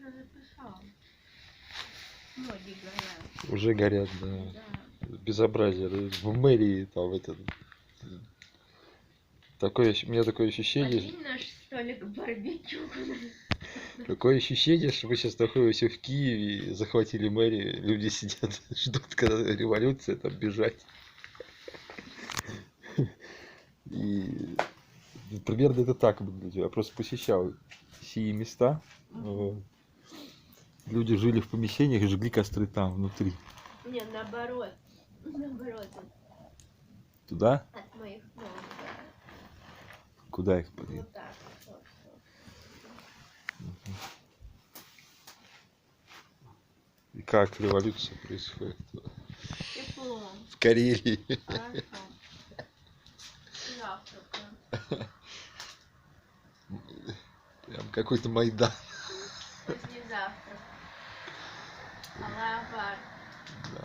уже написал. Ноги горят. Уже горят, да. Да. Безобразие. В мэрии там это... Такое, у меня такое ощущение... Один наш столик барбекю. Такое ощущение, что мы сейчас находимся в Киеве, захватили мэрию, люди сидят, ждут, когда революция, там бежать. И примерно это так выглядит. Я просто посещал сие места. Люди жили в помещениях и жгли костры там, внутри. Не, наоборот. Наоборот. Туда? От моих ног, да. Куда их подвели? Вот так вот. И как революция происходит? Тепло. В Карелии. Хорошо. Завтрака. Прям какой-то Майдан. Поздний завтрак. Аллах. Да.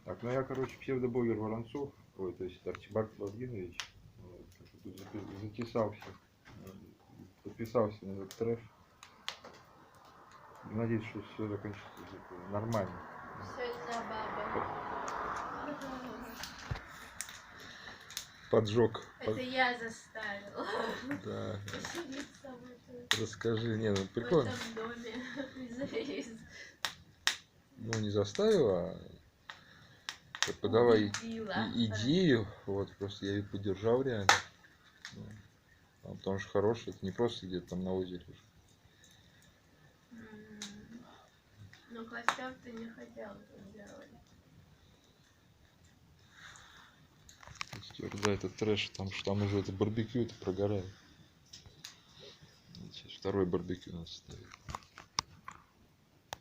Так, ну я, короче, псевдоблогер Воронцов, ой, то есть Арчибальд Лавгинович, вот, тут записался, подписался на этот трэш. Надеюсь, что все закончится нормально. Все из-за бабы. Поджог. Это я заставила. Да. Посидеть с тобой Расскажи, не, ну в прикольно. этом доме. Ну, не заставила, а подавай Убедила. идею, вот, просто я ее поддержал реально. Потому что хороший, это не просто где-то там на озере. Ну, хотя бы ты не хотел это сделать. Да, это трэш, там уже это барбекю, это прогорает. Сейчас второй барбекю надо ставить.